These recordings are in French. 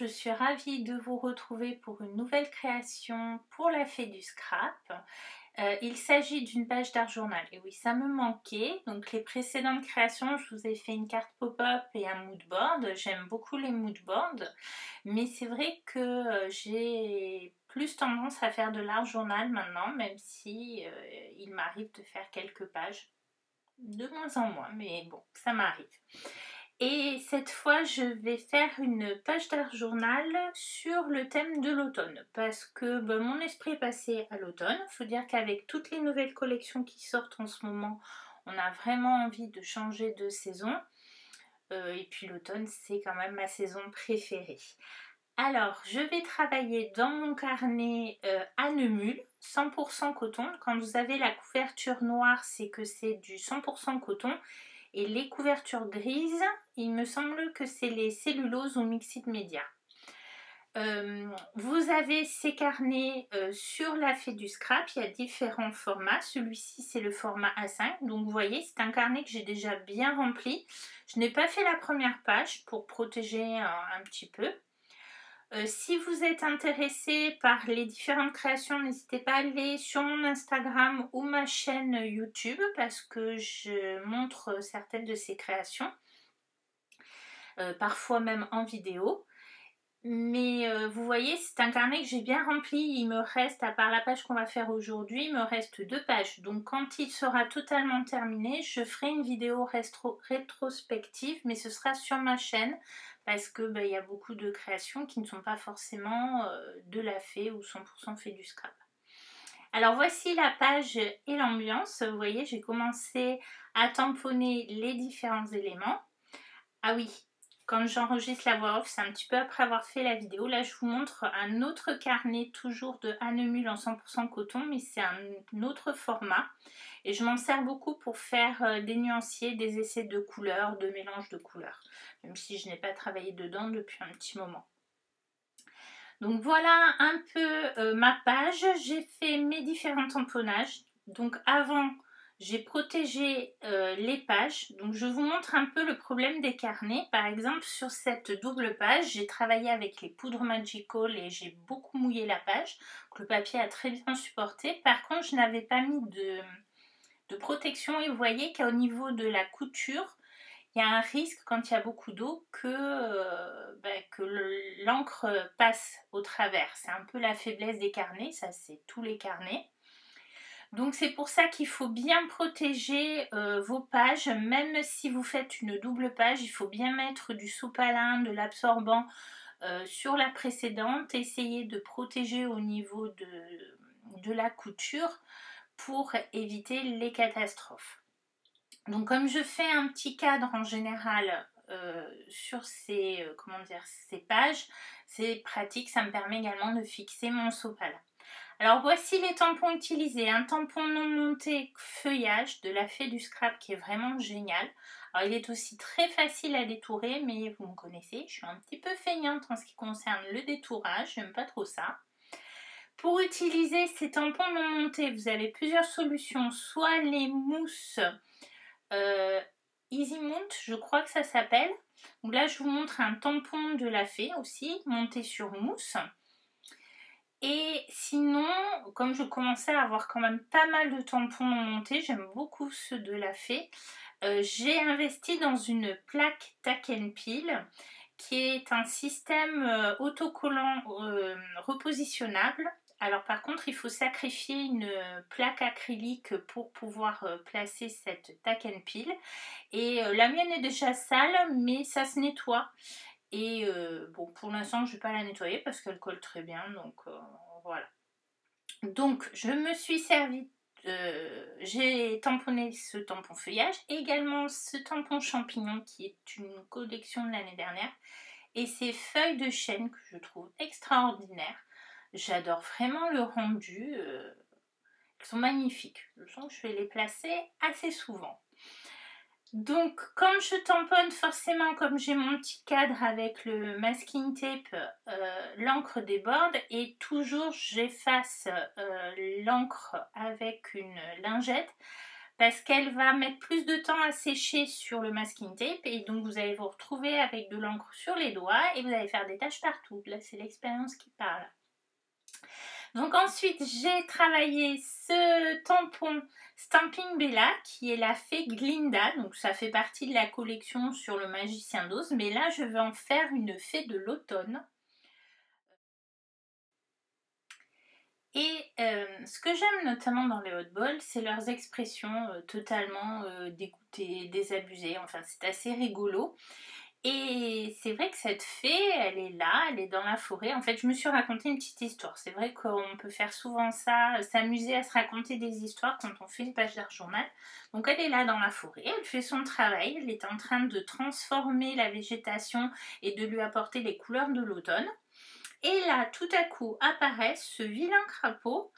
je suis ravie de vous retrouver pour une nouvelle création pour la Fée du Scrap. Il s'agit d'une page d'art journal. Et oui, ça me manquait. Donc les précédentes créations, je vous ai fait une carte pop-up et un mood board. J'aime beaucoup les mood boards. Mais c'est vrai que j'ai plus tendance à faire de l'art journal maintenant, même si il m'arrive de faire quelques pages. De moins en moins, mais bon, ça m'arrive. Et cette fois, je vais faire une page d'art journal sur le thème de l'automne. Parce que mon esprit est passé à l'automne. Il faut dire qu'avec toutes les nouvelles collections qui sortent en ce moment, on a vraiment envie de changer de saison. Et puis l'automne, c'est quand même ma saison préférée. Alors, je vais travailler dans mon carnet à Neumul, 100% coton. Quand vous avez la couverture noire, c'est que c'est du 100% coton. Et les couvertures grises, il me semble que c'est les celluloses ou mixed media. Vous avez ces carnets sur la Fée du Scrap, il y a différents formats. Celui-ci, c'est le format A5. Donc, vous voyez, c'est un carnet que j'ai déjà bien rempli. Je n'ai pas fait la première page pour protéger un petit peu. Si vous êtes intéressé par les différentes créations, n'hésitez pas à aller sur mon Instagram ou ma chaîne YouTube parce que je montre certaines de ces créations, parfois même en vidéo. Mais vous voyez, c'est un carnet que j'ai bien rempli. Il me reste, à part la page qu'on va faire aujourd'hui, il me reste 2 pages. Donc quand il sera totalement terminé, je ferai une vidéo rétrospective, mais ce sera sur ma chaîne parce que y a beaucoup de créations qui ne sont pas forcément de la fée ou 100% fait du scrap. Alors voici la page et l'ambiance. Vous voyez, j'ai commencé à tamponner les différents éléments. Ah oui, quand j'enregistre la voix off, c'est un petit peu après avoir fait la vidéo. Là, je vous montre un autre carnet, toujours de Hanemüll en 100% coton, mais c'est un autre format. Et je m'en sers beaucoup pour faire des nuanciers, des essais de couleurs, de mélange de couleurs. Même si je n'ai pas travaillé dedans depuis un petit moment. Donc voilà un peu ma page. J'ai fait mes différents tamponnages. Donc avant, j'ai protégé les pages. Donc je vous montre un peu le problème des carnets. Par exemple, sur cette double page, j'ai travaillé avec les poudres Magical et j'ai beaucoup mouillé la page. Donc le papier a très bien supporté. Par contre, je n'avais pas mis de protection et vous voyez qu'au niveau de la couture, il y a un risque quand il y a beaucoup d'eau que l'encre passe au travers. C'est un peu la faiblesse des carnets, ça c'est tous les carnets. Donc c'est pour ça qu'il faut bien protéger vos pages, même si vous faites une double page, il faut bien mettre du sopalin, de l'absorbant sur la précédente, essayer de protéger au niveau de la couture pour éviter les catastrophes. Donc comme je fais un petit cadre en général sur ces pages, c'est pratique, ça me permet également de fixer mon sopalin. Alors voici les tampons utilisés, un tampon non monté feuillage de la Fée du Scrap qui est vraiment génial. Alors il est aussi très facile à détourer, mais vous me connaissez, je suis un petit peu feignante en ce qui concerne le détourage, j'aime pas trop ça. Pour utiliser ces tampons non montés, vous avez plusieurs solutions, soit les mousses Easy Mount, je crois que ça s'appelle. Donc là, je vous montre un tampon de la Fée aussi, monté sur mousse. Et sinon, comme je commençais à avoir quand même pas mal de tampons montés, j'aime beaucoup ceux de la Fée, j'ai investi dans une plaque Tack and Peel qui est un système autocollant repositionnable. Alors par contre, il faut sacrifier une plaque acrylique pour pouvoir placer cette Tack and Peel. Et la mienne est déjà sale, mais ça se nettoie. Et bon, pour l'instant, je ne vais pas la nettoyer parce qu'elle colle très bien. Donc voilà. Donc, je me suis servi j'ai tamponné ce tampon feuillage, également ce tampon champignon qui est une collection de l'année dernière et ces feuilles de chêne que je trouve extraordinaires. J'adore vraiment le rendu, elles sont magnifiques. Je sens que je vais les placer assez souvent. Donc comme je tamponne forcément, comme j'ai mon petit cadre avec le masking tape, l'encre déborde et toujours j'efface l'encre avec une lingette parce qu'elle va mettre plus de temps à sécher sur le masking tape et donc vous allez vous retrouver avec de l'encre sur les doigts et vous allez faire des taches partout. Là, c'est l'expérience qui parle. Donc ensuite, j'ai travaillé ce tampon Stampin' Bella qui est la fée Glinda. Donc ça fait partie de la collection sur le Magicien d'Oz. Mais là, je vais en faire une fée de l'automne. Et ce que j'aime notamment dans les hot balls, c'est leurs expressions totalement dégoûtées, désabusées. Enfin, c'est assez rigolo. Et c'est vrai que cette fée, elle est là, elle est dans la forêt. En fait, je me suis raconté une petite histoire. C'est vrai qu'on peut faire souvent ça, s'amuser à se raconter des histoires quand on fait une page d'art journal. Donc elle est là dans la forêt, elle fait son travail, elle est en train de transformer la végétation et de lui apporter les couleurs de l'automne. Et là, tout à coup, apparaissent ce vilain crapaud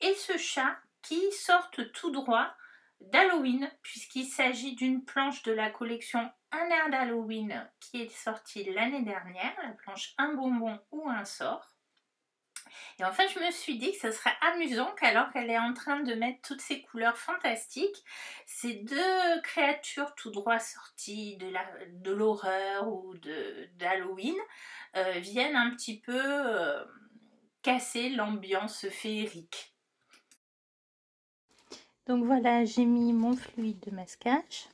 et ce chat qui sortent tout droit d'Halloween, puisqu'il s'agit d'une planche de la collection Un air d'Halloween qui est sortie l'année dernière, la planche Un bonbon ou un sort. Et en fait, je me suis dit que ce serait amusant qu'alors qu'elle est en train de mettre toutes ces couleurs fantastiques, ces deux créatures tout droit sorties de l'horreur ou d'Halloween viennent un petit peu casser l'ambiance féerique. Donc voilà, j'ai mis mon fluide de masquage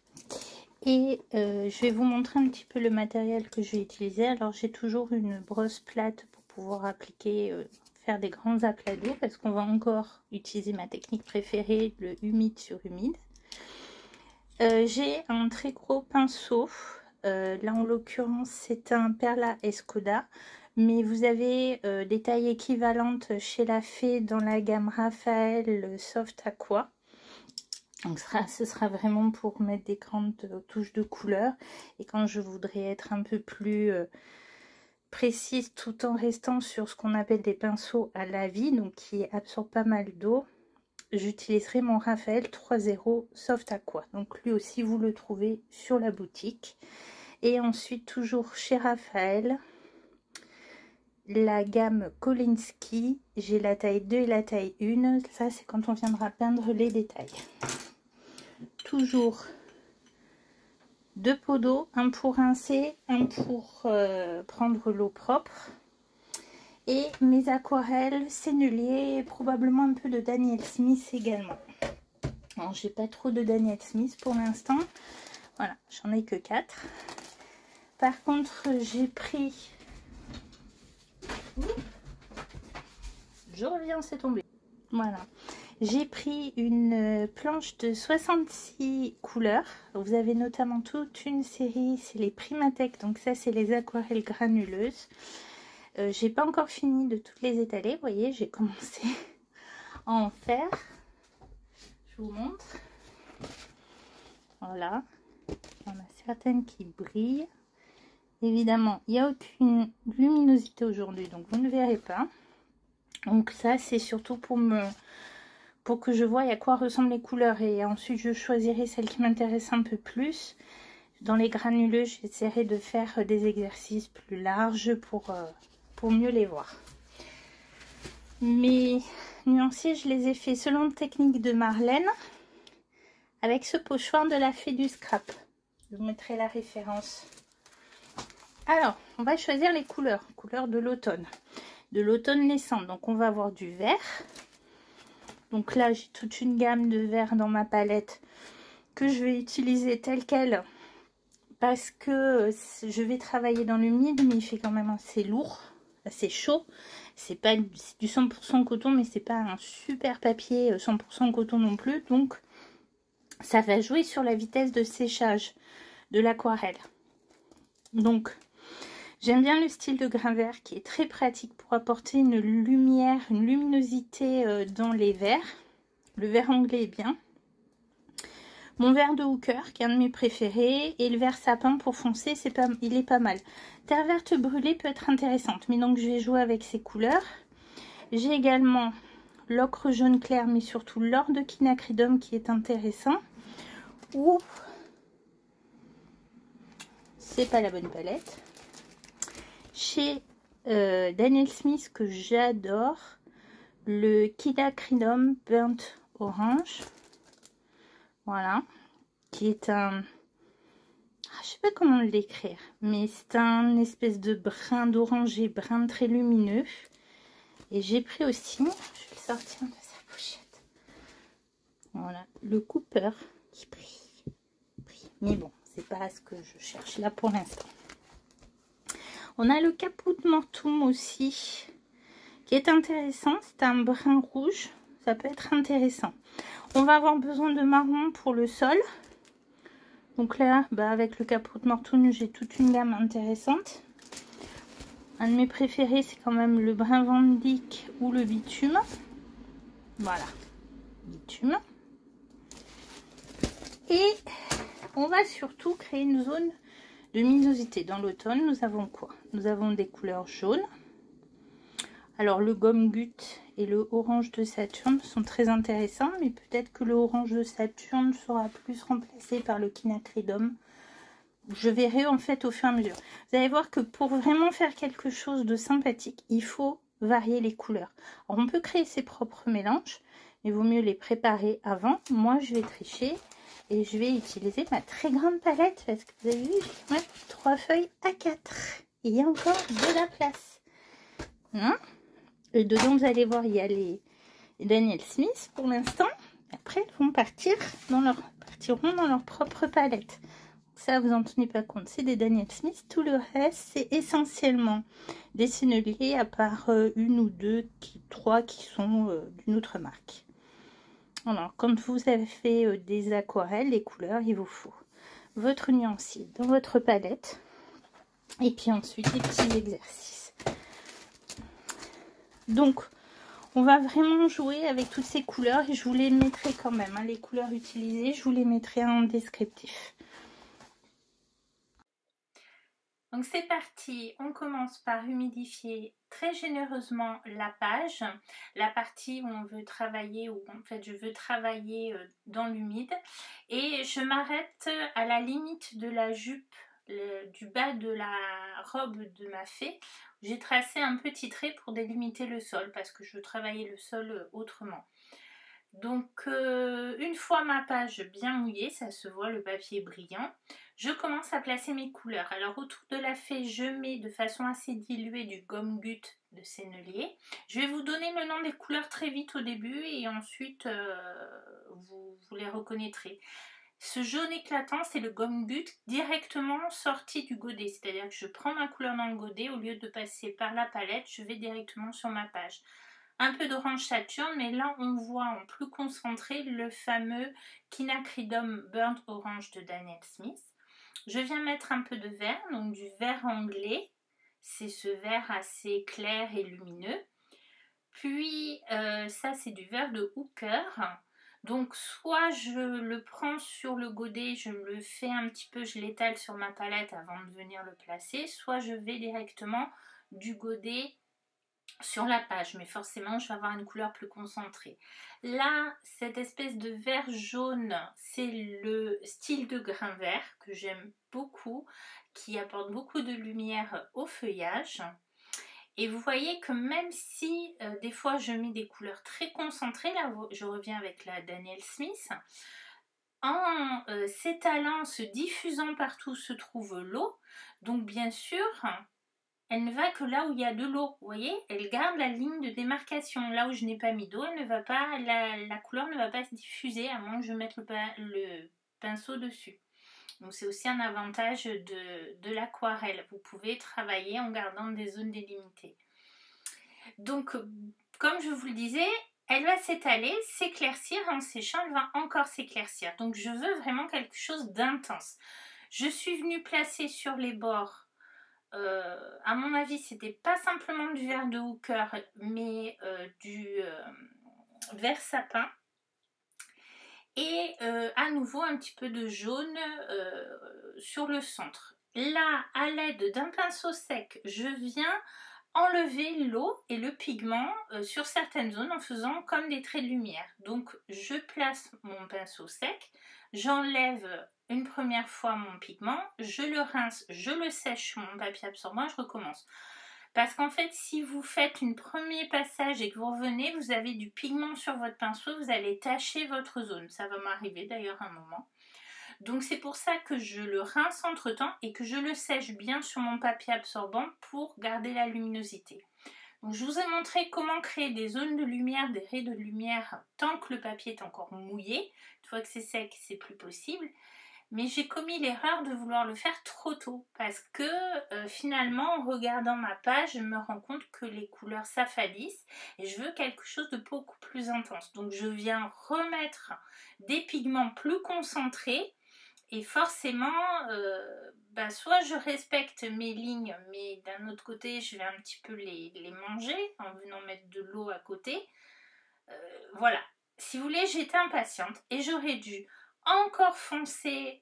et je vais vous montrer un petit peu le matériel que je vais utiliser. Alors j'ai toujours une brosse plate pour pouvoir appliquer, faire des grands aplats d'eau parce qu'on va encore utiliser ma technique préférée, le humide sur humide. J'ai un très gros pinceau, là en l'occurrence c'est un Perla Escoda. Mais vous avez des tailles équivalentes chez la fée dans la gamme Raphaël Soft Aqua. Donc ce sera vraiment pour mettre des grandes touches de couleur. Et quand je voudrais être un peu plus précise tout en restant sur ce qu'on appelle des pinceaux à la vie, donc qui absorbent pas mal d'eau, j'utiliserai mon Raphaël 3.0 Soft Aqua. Donc lui aussi vous le trouvez sur la boutique. Et ensuite toujours chez Raphaël, la gamme Kolinsky, j'ai la taille 2 et la taille 1, ça c'est quand on viendra peindre les détails. Toujours deux pots d'eau, un pour rincer, un pour prendre l'eau propre. Et mes aquarelles, Sennelier, probablement un peu de Daniel Smith également. Alors j'ai pas trop de Daniel Smith pour l'instant, voilà, j'en ai que 4. Par contre j'ai pris... Je reviens, c'est tombé. Voilà. J'ai pris une planche de 66 couleurs. Vous avez notamment toute une série, c'est les Primatech. Donc ça, c'est les aquarelles granuleuses. J'ai pas encore fini de toutes les étaler. Vous voyez, j'ai commencé à en faire. Je vous montre. Voilà. Il y en a certaines qui brillent. Évidemment, il n'y a aucune luminosité aujourd'hui, donc vous ne verrez pas. Donc ça, c'est surtout pour que je voie à quoi ressemblent les couleurs. Et ensuite, je choisirai celles qui m'intéressent un peu plus. Dans les granuleux, j'essaierai de faire des exercices plus larges pour mieux les voir. Mes nuanciers, je les ai fait selon la technique de Marlène, avec ce pochoir de la fée du scrap. Je vous mettrai la référence. Alors, on va choisir les couleurs de l'automne. De l'automne naissant, donc on va avoir du vert. Donc là, j'ai toute une gamme de verts dans ma palette que je vais utiliser telle quelle parce que je vais travailler dans l'humide, mais il fait quand même assez lourd, assez chaud. C'est du 100% coton, mais c'est pas un super papier 100% coton non plus. Donc, ça va jouer sur la vitesse de séchage de l'aquarelle. Donc, j'aime bien le style de grain vert qui est très pratique pour apporter une lumière, une luminosité dans les verts. Le vert anglais est bien. Mon vert de Hooker qui est un de mes préférés. Et le vert sapin pour foncer, il est pas mal. Terre verte brûlée peut être intéressante. Mais donc je vais jouer avec ces couleurs. J'ai également l'ocre jaune clair, mais surtout l'or de quinacridum qui est intéressant. Ouh, c'est pas la bonne palette. Chez Daniel Smith que j'adore, le quinacridum burnt orange. Voilà, qui est un... je sais pas comment le décrire, mais c'est un espèce de brun d'oranger, brun très lumineux. Et j'ai pris aussi, je vais le sortir de sa pochette. Voilà, le Cooper qui brille. Mais bon, c'est pas ce que je cherche là pour l'instant. On a le Caput Mortuum aussi, qui est intéressant. C'est un brun rouge, ça peut être intéressant. On va avoir besoin de marron pour le sol. Donc là, avec le Caput Mortuum, j'ai toute une gamme intéressante. Un de mes préférés, c'est quand même le brun Van Dyck ou le bitume. Voilà, bitume. Et on va surtout créer une zone de luminosité. Dans l'automne, nous avons quoi? Nous avons des couleurs jaunes. Alors le gomme gut et le orange de Saturne sont très intéressants, mais peut-être que le orange de Saturne sera plus remplacé par le quinacridum. Je verrai en fait au fur et à mesure. Vous allez voir que pour vraiment faire quelque chose de sympathique, il faut varier les couleurs. Alors on peut créer ses propres mélanges, mais il vaut mieux les préparer avant. Moi je vais tricher et je vais utiliser ma très grande palette parce que vous avez vu, j'ai même 3 feuilles A4 et il y a encore de la place. Hein? Et dedans vous allez voir, il y a les Daniel Smith pour l'instant. Après ils vont partiront dans leur propre palette. Ça, vous en tenez pas compte, c'est des Daniel Smith. Tout le reste, c'est essentiellement des senneliers, à part une ou deux, trois qui sont d'une autre marque. Alors, quand vous avez fait des aquarelles, les couleurs, il vous faut votre nuancier dans votre palette. Et puis ensuite, des petits exercices. Donc, on va vraiment jouer avec toutes ces couleurs. Et je vous les mettrai quand même, hein, les couleurs utilisées, je vous les mettrai en descriptif. Donc c'est parti, on commence par humidifier très généreusement la page, la partie où on veut travailler, où en fait je veux travailler dans l'humide. Et je m'arrête à la limite de la jupe, du bas de la robe de ma fée. J'ai tracé un petit trait pour délimiter le sol parce que je veux travailler le sol autrement. Donc une fois ma page bien mouillée, ça se voit, le papier brillant, je commence à placer mes couleurs. Alors autour de la fée, je mets de façon assez diluée du gomme gut de sennelier. Je vais vous donner le nom des couleurs très vite au début et ensuite vous les reconnaîtrez. Ce jaune éclatant, c'est le gomme gut directement sorti du godet, c'est-à-dire que je prends ma couleur dans le godet, au lieu de passer par la palette, je vais directement sur ma page. Un peu d'orange Saturne, mais là on voit en plus concentré le fameux quinacridum burnt orange de Daniel Smith. Je viens mettre un peu de vert, donc du vert anglais, c'est ce vert assez clair et lumineux. Puis ça c'est du vert de Hooker. Donc soit je le prends sur le godet, je me le fais un petit peu, je l'étale sur ma palette avant de venir le placer, soit je vais directement du godet sur la page, mais forcément je vais avoir une couleur plus concentrée. Là, cette espèce de vert jaune, c'est le style de grain vert que j'aime beaucoup, qui apporte beaucoup de lumière au feuillage. Et vous voyez que même si des fois je mets des couleurs très concentrées, là je reviens avec la Daniel Smith, en s'étalant, se diffusant partout se trouve l'eau, donc bien sûr elle ne va que là où il y a de l'eau, vous voyez, elle garde la ligne de démarcation. Là où je n'ai pas mis d'eau, elle ne va pas, la couleur ne va pas se diffuser à moins que je mette le pinceau dessus. Donc c'est aussi un avantage de l'aquarelle. Vous pouvez travailler en gardant des zones délimitées. Donc comme je vous le disais, elle va s'étaler, s'éclaircir, en séchant, elle va encore s'éclaircir. Donc je veux vraiment quelque chose d'intense. Je suis venue placer sur les bords, à mon avis, c'était pas simplement du vert de Hooker, mais du vert sapin. Et à nouveau un petit peu de jaune sur le centre. Là, à l'aide d'un pinceau sec, je viens enlever l'eau et le pigment sur certaines zones en faisant comme des traits de lumière. Donc je place mon pinceau sec, j'enlève une première fois mon pigment, je le rince, je le sèche sur mon papier absorbant, je recommence. Parce qu'en fait, si vous faites un premier passage et que vous revenez, vous avez du pigment sur votre pinceau, vous allez tacher votre zone. Ça va m'arriver d'ailleurs un moment. Donc c'est pour ça que je le rince entre temps et que je le sèche bien sur mon papier absorbant pour garder la luminosité. Donc je vous ai montré comment créer des zones de lumière, des raies de lumière tant que le papier est encore mouillé. Une fois que c'est sec, c'est plus possible. Mais j'ai commis l'erreur de vouloir le faire trop tôt parce que finalement en regardant ma page, je me rends compte que les couleurs s'affadissent et je veux quelque chose de beaucoup plus intense. Donc je viens remettre des pigments plus concentrés. Et forcément, soit je respecte mes lignes, mais d'un autre côté, je vais un petit peu les manger en venant mettre de l'eau à côté. Voilà. Si vous voulez, j'étais impatiente et j'aurais dû encore foncer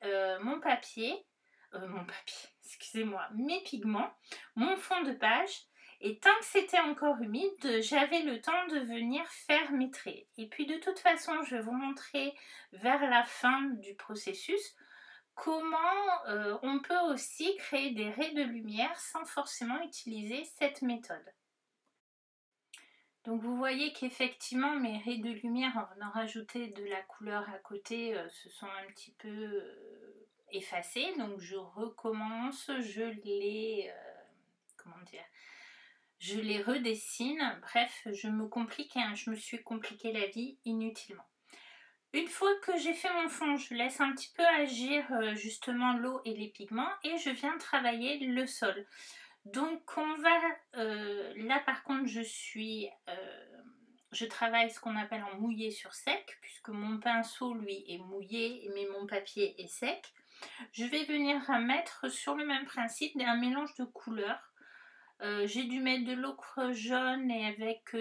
mes pigments, mon fond de page. Et tant que c'était encore humide, j'avais le temps de venir faire mes traits. Et puis de toute façon, je vais vous montrer vers la fin du processus comment on peut aussi créer des raies de lumière sans forcément utiliser cette méthode. Donc vous voyez qu'effectivement mes raies de lumière, en venant rajouter de la couleur à côté, se sont un petit peu effacées. Donc je recommence, je les redessine. Bref, je me suis compliqué la vie inutilement. Une fois que j'ai fait mon fond, je laisse un petit peu agir justement l'eau et les pigments et je viens travailler le sol. Donc on va, là par contre je travaille ce qu'on appelle en mouillé sur sec puisque mon pinceau lui est mouillé mais mon papier est sec. Je vais venir mettre sur le même principe un mélange de couleurs. J'ai dû mettre de l'ocre jaune et avec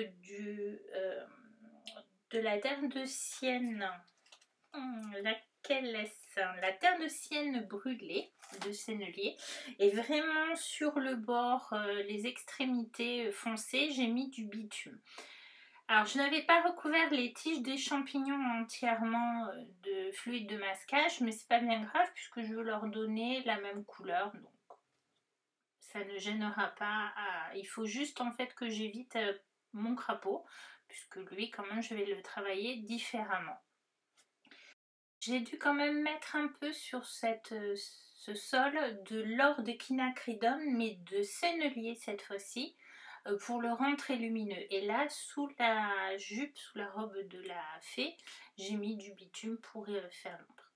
de la terre de sienne, laquelle est-ce? La terre de sienne brûlée de sennelier, et vraiment sur le bord, les extrémités foncées, j'ai mis du bitume. Alors je n'avais pas recouvert les tiges des champignons entièrement de fluide de masquage, mais c'est pas bien grave puisque je veux leur donner la même couleur, donc ça ne gênera pas. Il faut juste en fait que j'évite mon crapaud, puisque lui quand même je vais le travailler différemment. J'ai dû quand même mettre un peu sur ce sol de l'or de quinacridum, mais de sennelier cette fois-ci, pour le rendre très lumineux. Et là, sous la jupe, sous la robe de la fée, j'ai mis du bitume pour faire l'ombre.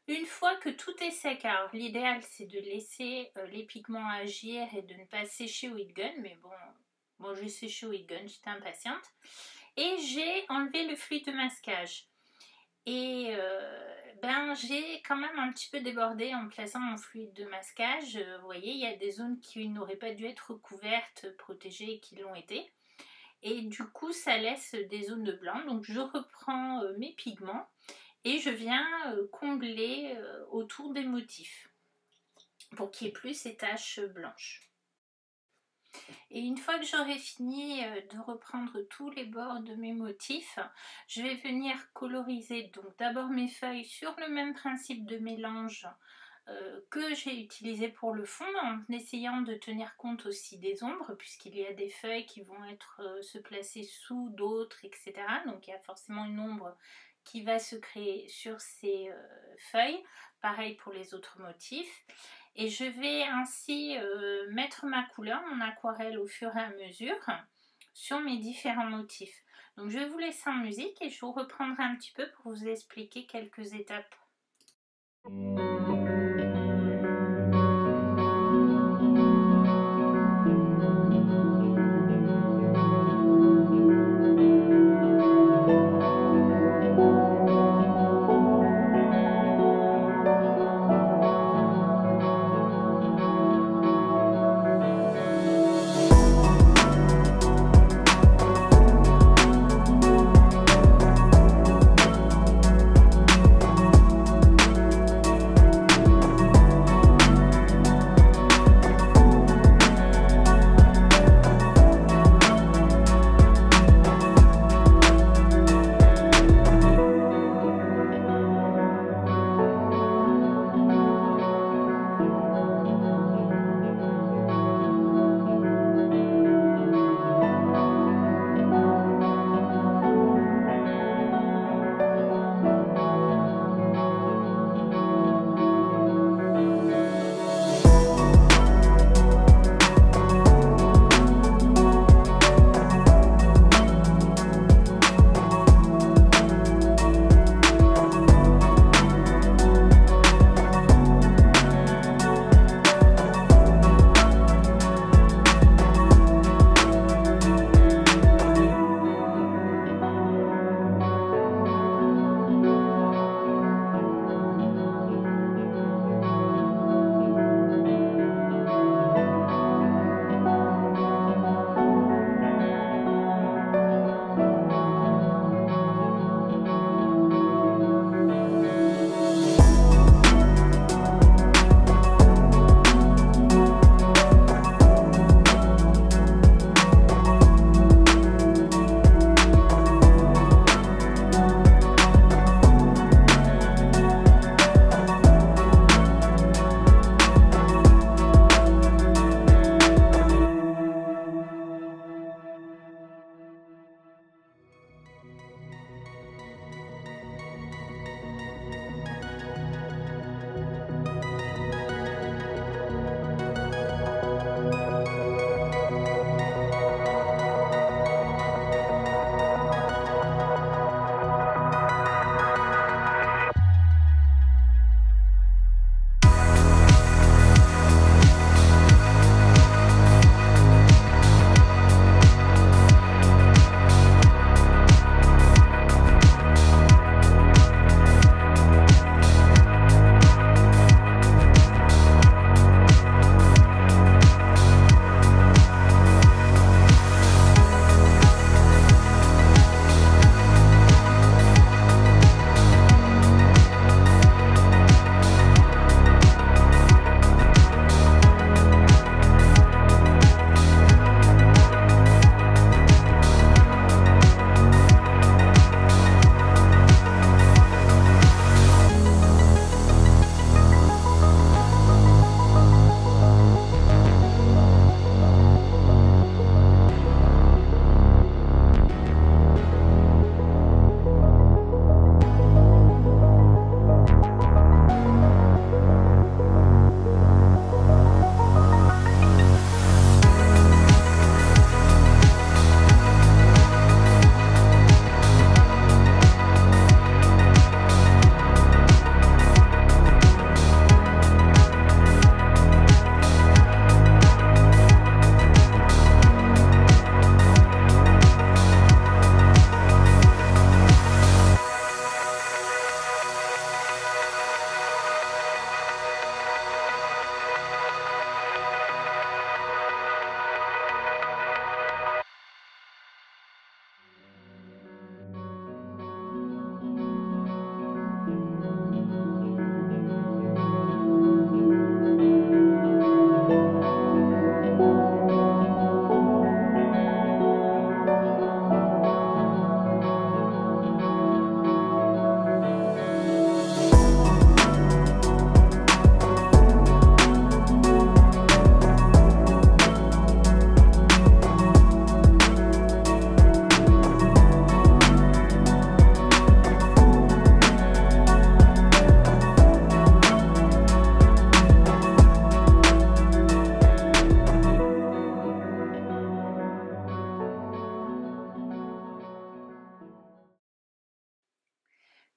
Une fois que tout est sec, alors l'idéal c'est de laisser les pigments agir et de ne pas sécher au heat gun, mais bon j'ai séché au heat gun, j'étais impatiente. Et j'ai enlevé le fluide de masquage. Et j'ai quand même un petit peu débordé en plaçant mon fluide de masquage. Vous voyez, il y a des zones qui n'auraient pas dû être couvertes, protégées et qui l'ont été. Et du coup, ça laisse des zones de blanc. Donc je reprends mes pigments et je viens combler autour des motifs pour qu'il n'y ait plus ces taches blanches. Et une fois que j'aurai fini de reprendre tous les bords de mes motifs, je vais venir coloriser donc d'abord mes feuilles sur le même principe de mélange que j'ai utilisé pour le fond, en essayant de tenir compte aussi des ombres, puisqu'il y a des feuilles qui vont se placer sous d'autres, etc. Donc il y a forcément une ombre qui va se créer sur ces feuilles. Pareil pour les autres motifs. Et je vais ainsi mettre ma couleur, mon aquarelle au fur et à mesure sur mes différents motifs. Donc je vais vous laisser en musique et je vous reprendrai un petit peu pour vous expliquer quelques étapes.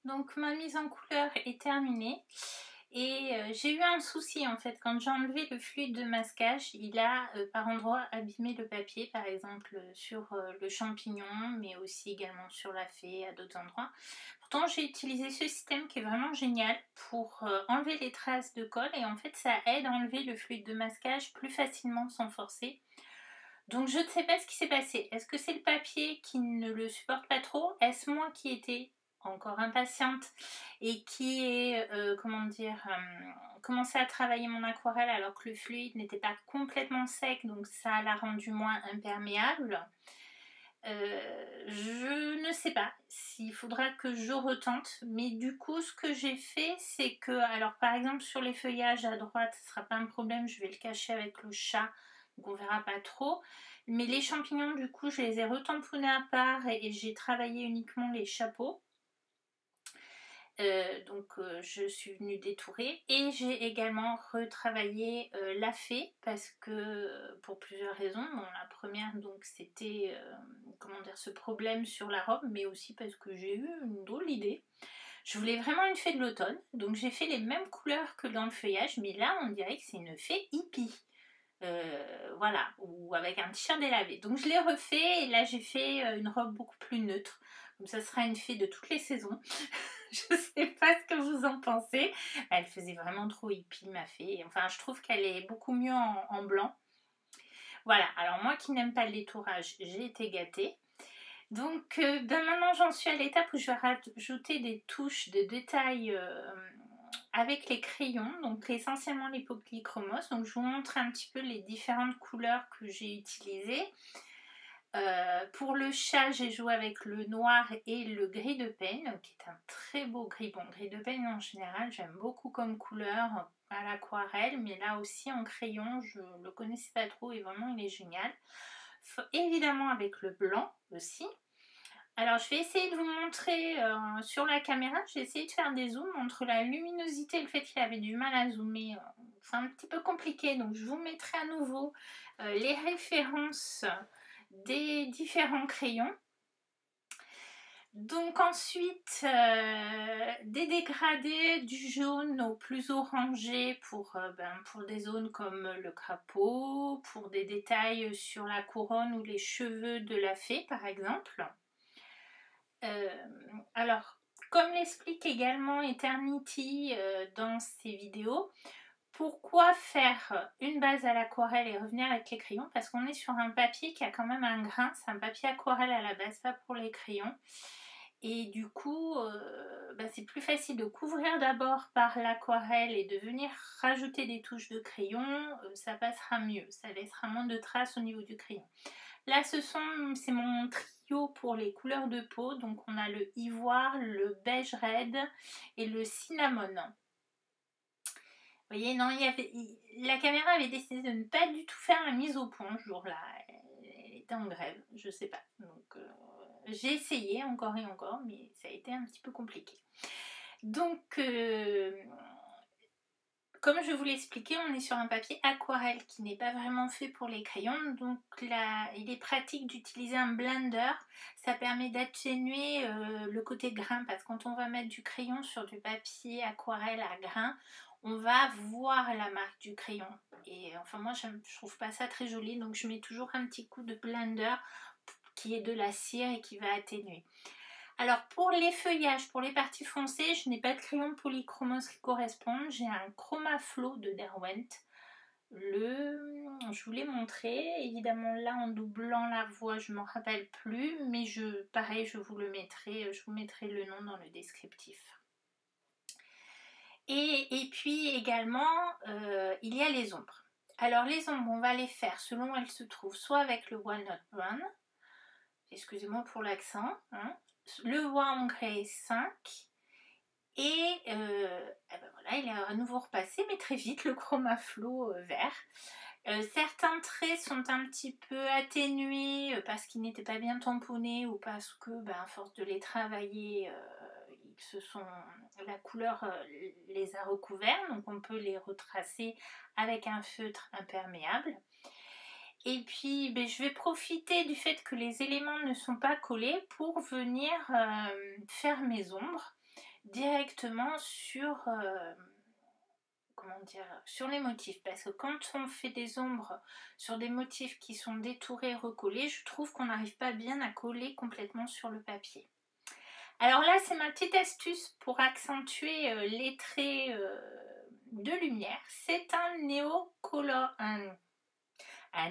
Donc ma mise en couleur est terminée et j'ai eu un souci en fait quand j'ai enlevé le fluide de masquage, il a par endroits abîmé le papier, par exemple sur le champignon, mais aussi également sur la fée à d'autres endroits. Pourtant j'ai utilisé ce système qui est vraiment génial pour enlever les traces de colle et en fait ça aide à enlever le fluide de masquage plus facilement sans forcer. Donc je ne sais pas ce qui s'est passé. Est-ce que c'est le papier qui ne le supporte pas trop? Est-ce moi qui étais encore impatiente et qui ai, comment dire, commencé à travailler mon aquarelle alors que le fluide n'était pas complètement sec, donc ça l'a rendu moins imperméable? Je ne sais pas s'il faudra que je retente, mais du coup ce que j'ai fait c'est que, alors par exemple sur les feuillages à droite ce sera pas un problème, je vais le cacher avec le chat, donc on verra pas trop, mais les champignons du coup je les ai retamponnés à part et j'ai travaillé uniquement les chapeaux. Donc je suis venue détourer et j'ai également retravaillé la fée parce que pour plusieurs raisons. Bon, la première donc c'était comment dire, ce problème sur la robe, mais aussi parce que j'ai eu une drôle d'idée. Je voulais vraiment une fée de l'automne, donc j'ai fait les mêmes couleurs que dans le feuillage, mais là on dirait que c'est une fée hippie. Voilà, ou avec un t-shirt délavé. Donc je l'ai refait et là j'ai fait une robe beaucoup plus neutre. Comme ça sera une fée de toutes les saisons. Je sais pas ce que vous en pensez. Elle faisait vraiment trop hippie ma fée. Enfin je trouve qu'elle est beaucoup mieux en blanc. Voilà, alors moi qui n'aime pas le détourage, j'ai été gâtée. Donc ben maintenant j'en suis à l'étape où je vais rajouter des touches de détails avec les crayons, donc essentiellement les polychromos. Donc je vous montre un petit peu les différentes couleurs que j'ai utilisées. Pour le chat, j'ai joué avec le noir et le gris de peigne, qui est un très beau gris. Bon, gris de peigne en général, j'aime beaucoup comme couleur à l'aquarelle, mais là aussi en crayon, je le connaissais pas trop et vraiment il est génial. Évidemment avec le blanc aussi. Alors je vais essayer de vous montrer sur la caméra, j'ai essayé de faire des zooms entre la luminosité et le fait qu'il avait du mal à zoomer. C'est un petit peu compliqué, donc je vous mettrai à nouveau les références des différents crayons. Donc ensuite, des dégradés du jaune au plus orangé pour des zones comme le crapaud, pour des détails sur la couronne ou les cheveux de la fée par exemple. Alors, comme l'explique également Eternity dans ses vidéos, pourquoi faire une base à l'aquarelle et revenir avec les crayons? Parce qu'on est sur un papier qui a quand même un grain, c'est un papier aquarelle à la base, pas pour les crayons. Et du coup, c'est plus facile de couvrir d'abord par l'aquarelle et de venir rajouter des touches de crayon, ça passera mieux, ça laissera moins de traces au niveau du crayon. Là, c'est mon trio pour les couleurs de peau. Donc, on a le ivoire, le beige raide et le cinnamon. Vous voyez, non, la caméra avait décidé de ne pas du tout faire la mise au point ce jour-là. Elle était en grève, je sais pas. Donc, j'ai essayé encore et encore, mais ça a été un petit peu compliqué. Donc, comme je vous l'ai expliqué, on est sur un papier aquarelle qui n'est pas vraiment fait pour les crayons. Donc là, il est pratique d'utiliser un blender. Ça permet d'atténuer le côté grain parce que quand on va mettre du crayon sur du papier aquarelle à grain, on va voir la marque du crayon. Et enfin moi, je trouve pas ça très joli. Donc je mets toujours un petit coup de blender qui est de la cire et qui va atténuer. Alors pour les feuillages, pour les parties foncées, je n'ai pas de crayon polychromos qui correspondent. J'ai un Chromaflow de Derwent. Je vous l'ai montré. Évidemment là en doublant la voix, je ne m'en rappelle plus. Mais pareil, je vous mettrai le nom dans le descriptif. Et puis également, il y a les ombres. Alors les ombres, on va les faire selon où elles se trouvent, soit avec le Walnut Brown, excusez-moi pour l'accent, hein, le Warm Grey 5 et voilà, il est à nouveau repassé mais très vite le Chromaflow vert. Certains traits sont un petit peu atténués parce qu'ils n'étaient pas bien tamponnés ou parce que à force de les travailler la couleur les a recouverts, donc on peut les retracer avec un feutre imperméable. Et puis je vais profiter du fait que les éléments ne sont pas collés pour venir faire mes ombres. directement sur, comment dire, sur les motifs. Parce que quand on fait des ombres sur des motifs qui sont détourés, recollés, je trouve qu'on n'arrive pas bien à coller complètement sur le papier. Alors là, c'est ma petite astuce pour accentuer les traits de lumière. C'est un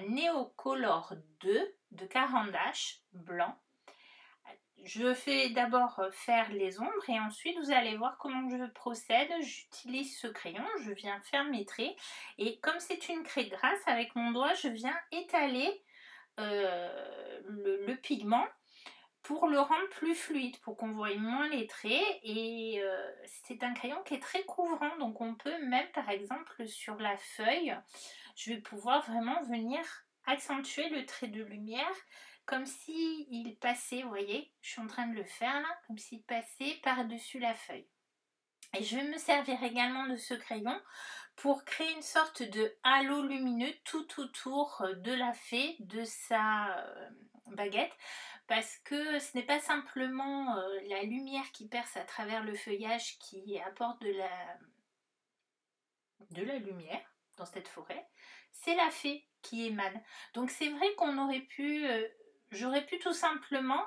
Neocolor 2 de Caran d'Ache blanc. Je fais d'abord faire les ombres et ensuite vous allez voir comment je procède. J'utilise ce crayon, je viens faire mes traits et comme c'est une craie grasse, avec mon doigt je viens étaler le pigment pour le rendre plus fluide, pour qu'on voie moins les traits. Et c'est un crayon qui est très couvrant, donc on peut même par exemple sur la feuille, je vais pouvoir vraiment venir accentuer le trait de lumière comme s'il passait, vous voyez, je suis en train de le faire là, comme s'il passait par-dessus la feuille. Et je vais me servir également de ce crayon pour créer une sorte de halo lumineux tout autour de la fée, de sa baguette, parce que ce n'est pas simplement la lumière qui perce à travers le feuillage qui apporte de la lumière dans cette forêt, c'est la fée qui émane. Donc c'est vrai qu'on aurait pu, j'aurais pu tout simplement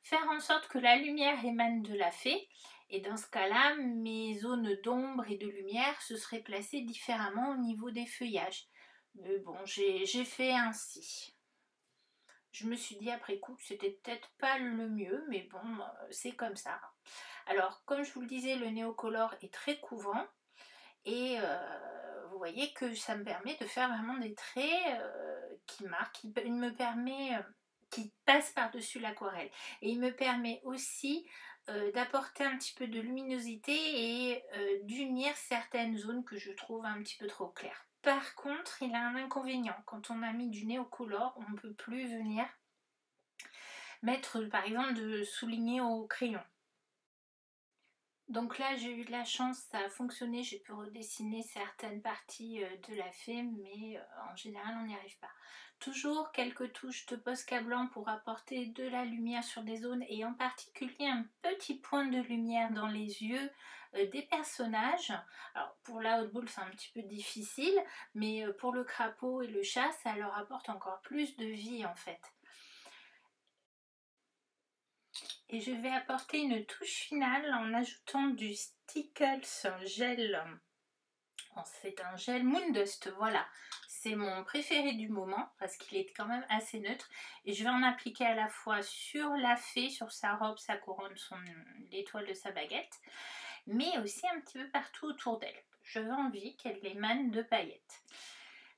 faire en sorte que la lumière émane de la fée, et dans ce cas-là, mes zones d'ombre et de lumière se seraient placées différemment au niveau des feuillages. Mais bon, j'ai fait ainsi. Je me suis dit après coup que c'était peut-être pas le mieux, mais bon, c'est comme ça. Alors, comme je vous le disais, le Neocolor est très couvrant, et vous voyez que ça me permet de faire vraiment des traits qui marquent, qui passent par-dessus l'aquarelle. Et il me permet aussi d'apporter un petit peu de luminosité et d'unir certaines zones que je trouve un petit peu trop claires. Par contre, il a un inconvénient. Quand on a mis du Neocolor, on ne peut plus venir mettre, par exemple, de souligner au crayon. Donc là, j'ai eu de la chance, ça a fonctionné, j'ai pu redessiner certaines parties de la fée, mais en général, on n'y arrive pas. Toujours quelques touches de Posca blanc pour apporter de la lumière sur des zones, et en particulier un petit point de lumière dans les yeux des personnages. Alors pour la haute boule, c'est un petit peu difficile, mais pour le crapaud et le chat, ça leur apporte encore plus de vie en fait. Et je vais apporter une touche finale en ajoutant du Stickles gel. C'est un gel Moondust, voilà. C'est mon préféré du moment parce qu'il est quand même assez neutre. Et je vais en appliquer à la fois sur la fée, sur sa robe, sa couronne, l'étoile de sa baguette, mais aussi un petit peu partout autour d'elle. J'avais envie qu'elle émane de paillettes.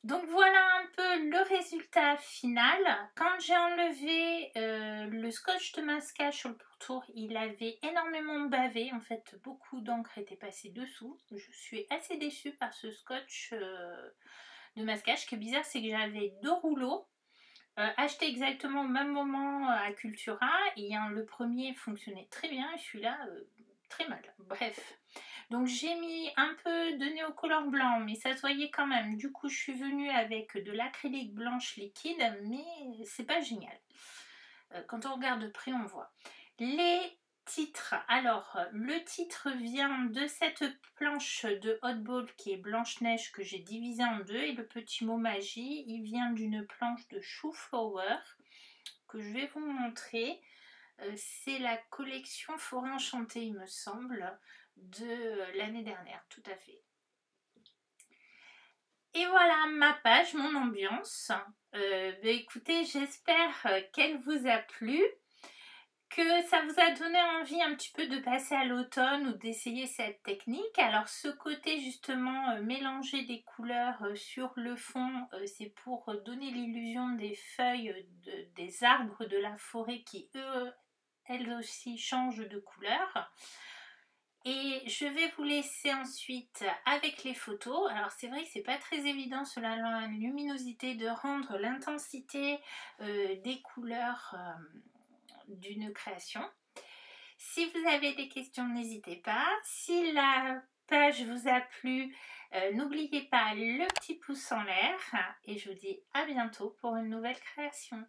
Donc voilà un peu le résultat final. Quand j'ai enlevé le scotch de masquage sur le pourtour, il avait énormément bavé. En fait, beaucoup d'encre était passée dessous. Je suis assez déçue par ce scotch de masquage. Ce qui est bizarre, c'est que j'avais 2 rouleaux achetés exactement au même moment à Cultura. Et le premier fonctionnait très bien et celui-là très mal. Bref. Donc j'ai mis un peu de Neocolor blanc, mais ça se voyait quand même. Du coup, je suis venue avec de l'acrylique blanche liquide, mais c'est pas génial. Quand on regarde de près, on voit. Les titres. Alors, le titre vient de cette planche de Hot Ball qui est Blanche-Neige que j'ai divisée en 2. Et le petit mot magie, il vient d'une planche de Chou Flower que je vais vous montrer. C'est la collection Forêt Enchantée, il me semble, de l'année dernière, tout à fait. Et voilà ma page, mon ambiance. Écoutez, j'espère qu'elle vous a plu, que ça vous a donné envie un petit peu de passer à l'automne ou d'essayer cette technique. Alors ce côté justement mélanger des couleurs sur le fond, c'est pour donner l'illusion des feuilles des arbres de la forêt qui elles aussi changent de couleur. Et je vais vous laisser ensuite avec les photos. Alors c'est vrai que c'est pas très évident selon la luminosité de rendre l'intensité des couleurs d'une création. Si vous avez des questions, n'hésitez pas. Si la page vous a plu, n'oubliez pas le petit pouce en l'air. Et je vous dis à bientôt pour une nouvelle création.